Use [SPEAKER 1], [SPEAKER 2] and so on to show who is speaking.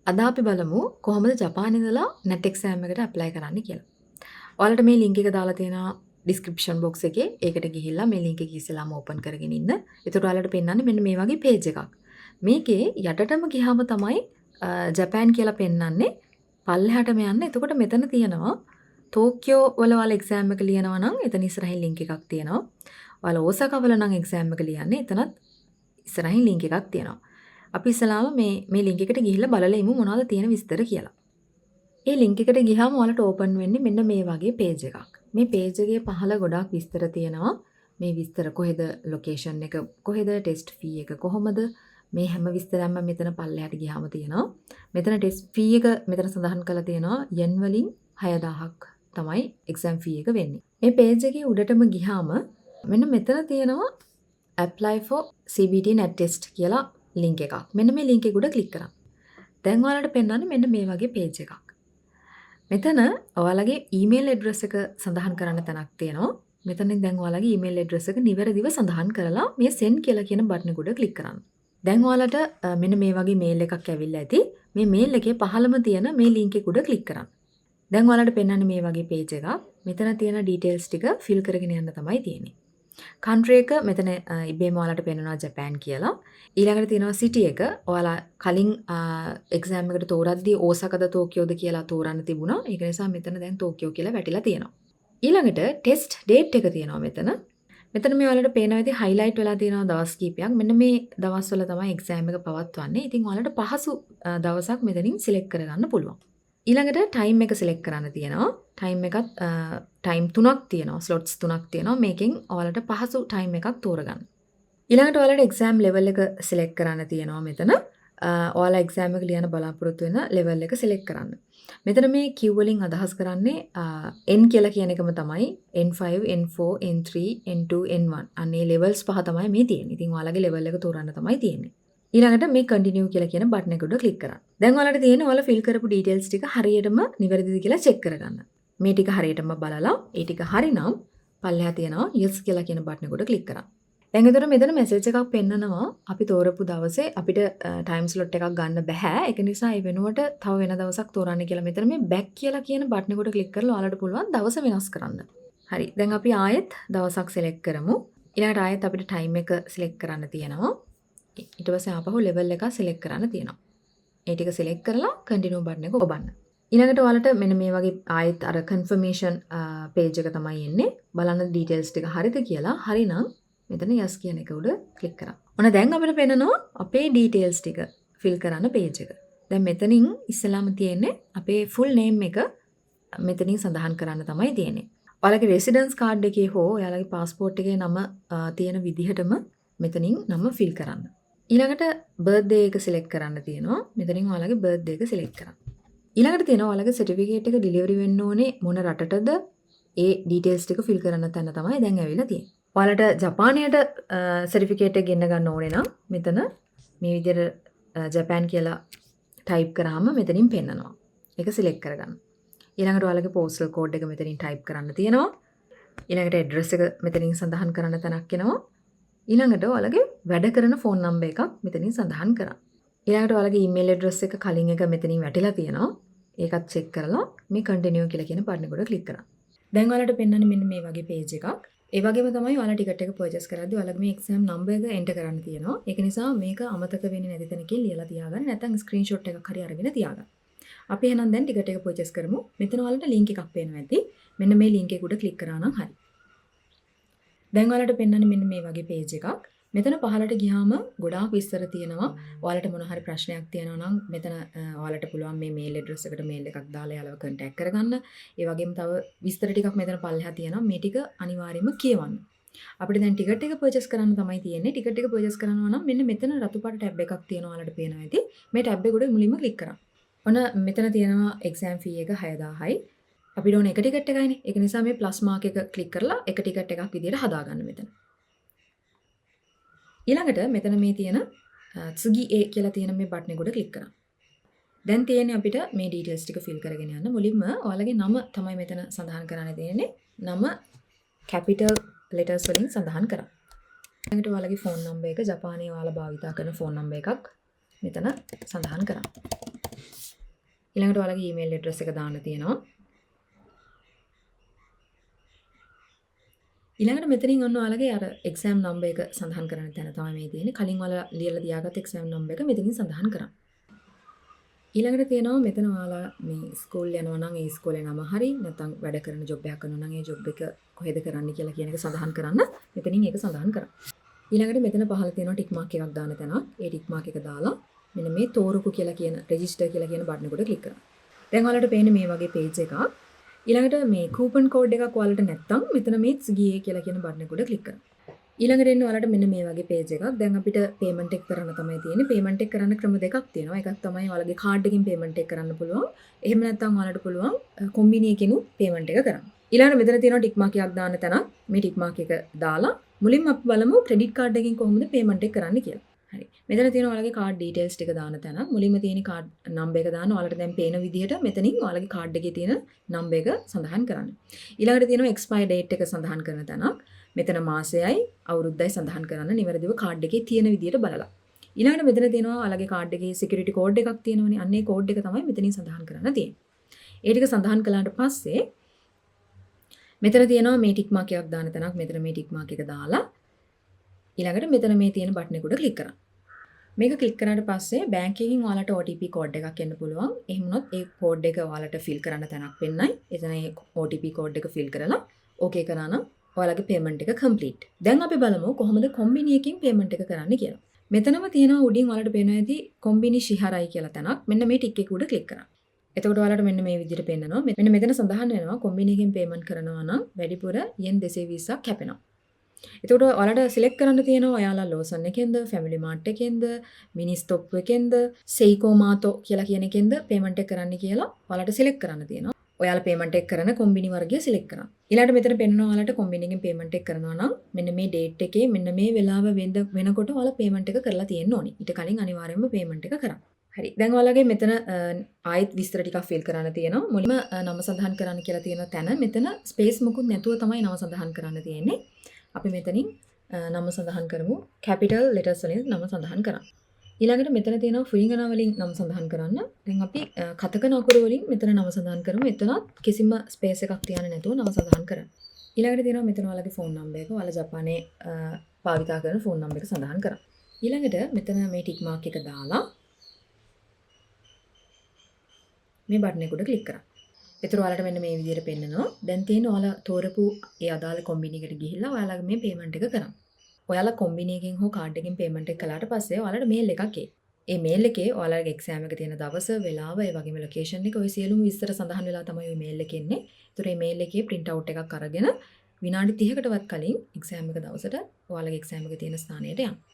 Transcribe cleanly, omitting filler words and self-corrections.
[SPEAKER 1] අද අපි බලමු කොහොමද ජපානයේ ඉඳලා net exam එකට apply කරන්න කියලා. ඔයාලට මේ link එක දාලා තියෙනවා description box එකේ. ඒකට ගිහිල්ලා මේ link එක ඉස්සෙල්ලාම open කරගෙන ඉන්න. එතකොට ඔයාලට පෙන්නන්නේ මෙන්න මේ වගේ page එකක්. මේකේ යටටම ගියාම තමයි ජපාන් කියලා පෙන්නන්නේ. පල්ලෙහාටම යන්න. එතකොට මෙතන තියෙනවා ටෝකියෝ වල ඔයාලා exam එක ලියනවා නම් එතන ඉස්සරහින් link එකක් තියෙනවා. ඔයාලා ඕසාකා වල නම් exam එක ලියන්නේ එතනත් ඉස්සරහින් link එකක් තියෙනවා. අපි ඉස්සලාම මේ link එකට ගිහිල්ලා බලලා ඉමු මොනවද තියෙන විස්තර කියලා. ඒ link එකට ගියාම ඔයාලට open වෙන්නේ මෙන්න මේ වගේ page එකක්. මේ page එකේ පහළ ගොඩාක් විස්තර තියෙනවා. මේ විස්තර කොහෙද location එක කොහෙද test fee එක කොහොමද මේ හැම විස්තරයක්ම මෙතන පල්ලෙහාට ගියාම තියෙනවා. මෙතන test fee එක මෙතන සඳහන් කරලා තියෙනවා yen වලින් 6000ක් තමයි exam fee එක වෙන්නේ. මේ page එකේ උඩටම ගියාම මෙන්න මෙතන තියෙනවා apply for CBT net test කියලා link එකක්. මෙන්න මේ link එක උඩ click කරන්න. දැන් ඔයාලට පෙන්නන්නේ මෙන්න මේ වගේ page එකක්. මෙතන ඔයාලගේ email address එක සඳහන් කරන්න තැනක් තියෙනවා. මෙතනින් දැන් ඔයාලගේ email address එක නිවැරදිව සඳහන් කරලා මේ send කියලා කියන බටන් එක උඩ click කරන්න. දැන් ඔයාලට මෙන්න මේ වගේ mail එකක් ඇවිල්ලා ඇති. මේ mail එකේ පහළම තියෙන මේ link එක උඩ click කරන්න. දැන් ඔයාලට පෙන්නන්නේ මේ වගේ page එකක්. මෙතන තියෙන details ටික fill කරගෙන යන්න තමයි තියෙන්නේ. country එක මෙතන ඉබේම ඔයාලට පෙන්නනවා ජපාන් කියලා. ඊළඟට තියෙනවා city එක. ඔයාලා කලින් exam එකට තෝරද්දී ඕසාකාද ටෝකියෝද කියලා තෝරන්න තිබුණා. ඒක නිසා මෙතන දැන් ටෝකියෝ කියලා වැටිලා තියෙනවා. ඊළඟට test date එක තියෙනවා මෙතන. මෙතන මේ ඔයාලට පේනවා ඉතින් highlight වෙලා තියෙනවා දවස් කීපයක්. මෙන්න මේ දවස්වල තමයි exam එක පවත්වන්නේ. ඉතින් ඔයාලට පහසු දවසක් මෙතනින් select කරගන්න පුළුවන්. ඊළඟට time එක select කරන්න තියෙනවා. time එකත් time 3ක් තියෙනවා. slots 3ක් තියෙනවා. මේකෙන් ඔයාලට පහසු time එකක් තෝරගන්න. ඊළඟට ඔයාලට exam level එක select කරන්න තියෙනවා මෙතන. ඔයාලා exam එක ලියන්න බලාපොරොත්තු වෙන level එක select කරන්න. මෙතන මේ Q වලින් අදහස් කරන්නේ N කියලා කියන එකම තමයි N5, N4, N3, N2, N1. අනේ levels පහ තමයි මේ තියෙන්නේ. ඉතින් ඔයාලගේ level එක තෝරන්න තමයි තියෙන්නේ. ඊළඟට මේ continue කියලා කියන බටන් එක උඩ click කරන්න. දැන් ඔයාලට තියෙන්නේ ඔයාලා fill කරපු details ටික හරියටම නිවැරදිද කියලා check කරගන්න. මේ ටික හරියටම බලලා ඒ ටික හරිනම් පල්ලෙහා තියෙනවා yes කියලා කියන බටන් එක උඩ click කරන්න. දැන් එතකොට මෙතන message එකක් පෙන්නනවා අපි තෝරපු දවසේ අපිට time slot එකක් ගන්න බෑ. ඒක නිසා ඒ වෙනුවට තව වෙන දවසක් තෝරන්න කියලා මෙතන මේ back කියලා කියන බටන් එක උඩ click කරලා ඔයාලට පුළුවන් දවස වෙනස් කරන්න. හරි. දැන් අපි ආයෙත් දවසක් select කරමු. ඊළඟට ආයෙත් අපිට time එක select කරන්න තියෙනවා. ඊට පස්සේ ආපහු level එක select කරන්න තියෙනවා. ඒ ටික select කරලා continue බටන් එක ඔබන්න. ඊළඟට ඔයාලට මෙන්න මේ වගේ ආයෙත් අර confirmation page එක තමයි එන්නේ. බලන්න details ටික හරිද කියලා. හරිනම් මෙතන yes කියන එක උඩ click කරන්න. ඔන්න දැන් අපිට පේනවා අපේ details ටික fill කරන්න page එක. දැන් මෙතනින් ඉස්සෙල්ලාම තියෙන්නේ අපේ full name එක මෙතනින් සඳහන් කරන්න තමයි තියෙන්නේ. ඔයාලගේ residence card එකේ හෝ ඔයාලගේ passport එකේ නම තියෙන විදිහටම මෙතනින් නම fill කරන්න. ඊළඟට birthday එක select කරන්න තියෙනවා. මෙතනින් ඔයාලගේ birthday එක select කරන්න. ඊළඟට තියෙනවා ඔයාලගේ certificate එක delivery වෙන්න ඕනේ මොන රටටද ඒ details ටික fill කරන්න තැන තමයි දැන් ඇවිල්ලා තියෙන්නේ. ඔයාලට ජපානයට certificate එක ගෙන්න ගන්න ඕනේ නම් මෙතන මේ විදිහට ජපාන් කියලා type කරාම මෙතනින් පෙන්නනවා. ඒක select කරගන්න. ඊළඟට ඔයාලගේ postal code එක මෙතනින් type කරන්න තියෙනවා. ඊළඟට address එක මෙතනින් සඳහන් කරන්න තැනක් එනවා. ඊළඟට ඔයාලගේ වැඩ කරන phone number එකක් මෙතනින් සඳහන් කරන්න. ඊළඟට ඔයාලගේ email address එක කලින් එක මෙතනින් වැටිලා තියෙනවා. ඒකත් check කරලා මේ continue කියලා කියන බටන් එක උඩ click කරන්න. දැන් ඔයාලට පෙන්නන්නේ මෙන්න මේ වගේ page එකක්. ඒ වගේම තමයි ඔයාලා ටිකට් එක purchase කරද්දී ඔයාලගේ මේ exam number එක enter කරන්න තියෙනවා. ඒක නිසා මේක අමතක වෙන්නේ නැති තැනකින් ලියලා තියාගන්න. නැත්නම් screenshot එකක් හරි අරගෙන තියාගන්න. අපි එහෙනම් දැන් ටිකට් එක purchase කරමු. මෙතන ඔයාලට link එකක් පේනවා ඇති. මෙන්න මේ link එක උඩ click කරා නම් හරි. දැන් ඔයාලට පෙන්නන්නේ මෙන්න මේ වගේ page එකක්. මෙතන පහළට ගියාම ගොඩාක් විස්තර තියෙනවා. ඔයාලට මොන හරි ප්‍රශ්නයක් තියෙනවා නම් මෙතන ඔයාලට පුළුවන් මේ mail address එකට mail එකක් දාලා යාළුව contact කරගන්න. ඒ වගේම තව විස්තර ටිකක් මෙතන පල්ලෙහා තියෙනවා. මේ ටික අනිවාර්යයෙන්ම කියවන්න. අපිට දැන් ටිකට් එක purchase කරන්න තමයි තියෙන්නේ. ටිකට් එක purchase කරනවා නම් මෙන්න මෙතන රතු පාට tab එකක් තියෙනවා ඔයාලට පේනවා ඇති. මේ tab එක උඩ මුලින්ම click කරන්න. ඔන්න මෙතන තියෙනවා exam fee එක 6000යි. අපිට ඕන එක ටිකට් එකයිනේ. ඒක නිසා මේ plus mark එක click කරලා එක ටිකට් එකක් විදියට හදාගන්න මෙතන. ඊළඟට මෙතන මේ තියෙන tsugi e කියලා තියෙන මේ බටන් එක උඩ click කරන්න. දැන් තියෙන්නේ අපිට මේ details ටික fill කරගෙන යන්න. මුලින්ම ඔයාලගේ නම තමයි මෙතන සඳහන් කරන්න තියෙන්නේ. නම capital letters වලින් සඳහන් කරන්න. ඊළඟට ඔයාලගේ phone number එක ජපානයේ ඔයාලා භාවිතා කරන phone number එකක් මෙතන සඳහන් කරන්න. ඊළඟට ඔයාලගේ ඊමේල් ඇඩ්‍රස් එක දාන්න තියෙනවා. ඊළඟට මෙතනින් ඔන්න ඔයාලගේ අර එක්සෑම් නම්බර් එක සඳහන් කරන්න තැන තමයි මේ තියෙන්නේ. කලින් ඔයාලා ලියලා තියාගත්ත එක්සෑම් නම්බර් එක මෙතනින් සඳහන් කරන්න. ඊළඟට තියෙනවා මෙතන ඔයාලා මේ ස්කූල් යනවා නම් ඒ ඉස්කෝලේ නම හරි නැත්නම් වැඩ කරන ජොබ් එකක් කරනවා නම් ඒ ජොබ් එක කොහෙද කරන්න කියලා කියන එක සඳහන් කරන්න. මෙතනින් ඒක සඳහන් කරන්න. ඊළඟට මෙතන පහළ තියෙනවා ටික් මාක් එකක් දාන්න තැනක්. ඒ ටික් මාක් එක දාලා මෙන්න මේ තෝරපු කියලා කියන රෙජිස්ටර් කියලා කියන බටන් එකට ක්ලික් කරන්න. දැන් ඔයාලට පේන්නේ මේ වගේ පේජ් එකක්. ඊළඟට මේ කූපන් කෝඩ් එකක් ඔයාලට නැත්නම් මෙතන මේ ගියේ කියලා කියන බටන් එකට ක්ලික් කරන්න. ඊළඟට එන්නේ ඔයාලට මෙන්න මේ වගේ පේජ් එකක්. දැන් අපිට පේමන්ට් එක කරන්න තමයි තියෙන්නේ. පේමන්ට් එක කරන්න ක්‍රම දෙකක් තියෙනවා. එකක් තමයි ඔයාලගේ කාඩ් එකකින් පේමන්ට් එක කරන්න පුළුවන්. එහෙම නැත්නම් ඔයාලට පුළුවන් කොම්බිනි එකකිනු පේමන්ට් එක කරන්න. ඊළඟට මෙතන තියෙනවා ටික් මාක් එකක් දාන්න තැනක්. මේ ටික් මාක් එක දාලා මුලින්ම අපි බලමු ක්‍රෙඩිට් කාඩ් එකකින් කොහොමද පේමන්ට් එක කරන්න කියලා. හරි. මෙතන තියෙනවා ඔයාලගේ කාඩ් ඩීටේල්ස් ටික දාන්න තැන. මුලින්ම තියෙන කාඩ් නම්බර් එක දාන්න. ඔයාලට දැන් පේන විදිහට මෙතනින් ඔයාලගේ කාඩ් එකේ තියෙන නම්බර් එක සඳහන් කරන්න. ඊළඟට තියෙනවා එක්ස්පයර් ඩේට් එක සඳහන් කරන තැනක්. මෙතන මාසයයි අවුරුද්දයි සඳහන් කරන්න නිවැරදිව කාඩ් එකේ තියෙන විදිහට බලලා. ඊළඟට මෙතන තියෙනවා ඔයාලගේ කාඩ් එකේ සිකියුරිටි කෝඩ් එකක් තියෙනවනේ. අන්න ඒ කෝඩ් එක තමයි මෙතනින් සඳහන් කරන්න තියෙන්නේ. ඒ ටික සඳහන් කළාට පස්සේ මෙතන තියෙනවා මේ ටික් මාක් එකක් දාන තැනක්. මෙතන මේ ටික් මාක් එක දාලා ඊළඟට මෙතන මේ තියෙන බටන් එක උඩ ක්ලික් කරන්න. මේක ක්ලික් කරාට පස්සේ බැංක් එකකින් ඔයාලට OTP කෝඩ් එකක් එන්න පුළුවන්. එහෙම වුණොත් ඒ කෝඩ් එක ඔයාලට ෆිල් කරන්න තැනක් වෙන්නයි. එතන ඒ OTP කෝඩ් එක ෆිල් කරලා ඕකේ කරා නම් ඔයාලගේ පේමන්ට් එක කම්ප්ලීට්. දැන් අපි බලමු කොහොමද කොම්බිනි එකකින් පේමන්ට් එක කරන්න කියලා. මෙතනම තියෙනවා උඩින් ඔයාලට පේනවා ඇති කොම්බිනි ශිහරයි කියලා තැනක්. මෙන්න මේ ටික් එක උඩ ක්ලික් කරන්න. එතකොට ඔයාලට මෙන්න මේ විදිහට පෙන්නනවා. මෙන්න මෙතන සඳහන් වෙනවා කොම්බිනි එකකින් පේමන්ට් කරනවා නම් වැඩිපුර yen 220ක් කැපෙනවා. එතකොට ඔයාලට සිලෙක්ට් කරන්න තියෙනවා ඔයාලා ලෝසන් එකෙන්ද, ෆැමිලි මාර්ට් එකෙන්ද, මිනි ස්ටොප් එකෙන්ද, සෙයිකෝ මාතෝ කියලා කියන එකෙන්ද පේමන්ට් එක කරන්න කියලා ඔයාලට සිලෙක්ට් කරන්න තියෙනවා. ඔයාලා පේමන්ට් එක කරන කොම්බිනි වර්ගය සිලෙක්ට් කරන්න. ඊළඟට මෙතන පෙන්නනවා ඔයාලට කොම්බිනි එකෙන් පේමන්ට් එක කරනවා නම් මෙන්න මේ ඩේට් එකේ මෙන්න මේ වෙලාව වෙනකොට ඔයාලා පේමන්ට් එක කරලා තියෙන්න ඕනි. ඊට කලින් අනිවාර්යයෙන්ම පේමන්ට් එක කරන්න. හරි. දැන් ඔයාලගේ මෙතන ආයෙත් විස්තර ටිකක් ෆිල් කරන්න තියෙනවා. මුලින්ම නම සඳහන් කරන්න කියලා තියෙන තැන මෙතන ස්පේස් මොකුත් නැතුව තමයි නම සඳහන් කරන්න තියෙන්නේ. අපි මෙතනින් නම සඳහන් කරමු. කැපිටල් ලෙටර්ස් වලින් නම සඳහන් කරන්න. ඊළඟට මෙතන තියෙනවා ෆුලිංගන වලින් නම් සඳහන් කරන්න. දැන් අපි කතකන අකුරු වලින් මෙතන නම සඳහන් කරමු. එතනත් කිසිම ස්පේස් එකක් තියන්නේ නැතුව නම සඳහන් කරන්න. ඊළඟට තියෙනවා මෙතන ඔයාලගේ ෆෝන් නම්බර් එක. ඔයාලා ජපානයේ භාවිතා කරන ෆෝන් නම්බර එක සඳහන් කරන්න. ඊළඟට මෙතන මේ ටික් මාක් එක දාලා මේ බටන් එක උඩ ක්ලික් කරන්න. ඒතර ඔයාලට මෙන්න මේ විදිහට පෙන්නනවා. දැන් තියෙන ඔයාලා තෝරපු ඒ අදාළ කොම්බිනි එකට ගිහිල්ලා ඔයාලගේ මේ පේමන්ට් එක කරන්න. ඔයාලා කොම්බිනි එකකින් හෝ කාඩ් එකකින් පේමන්ට් එක කළාට පස්සේ ඔයාලට මේල් එකක් එයි. ඒ මේල් එකේ ඔයාලගේ එක්සෑම් එක තියෙන දවස, වෙලාව, ඒ වගේම ලොකේෂන් එක ඔය සියලුම විස්තර සඳහන් වෙලා තමයි ඔය මේල් එකේ එන්නේ. ඒතර මේ මේල් එකේ print out එකක් අරගෙන විනාඩි 30කටවත් කලින් එක්සෑම් එක දවසට ඔයාලගේ එක්සෑම් එකේ තියෙන ස්ථානයට යන්න.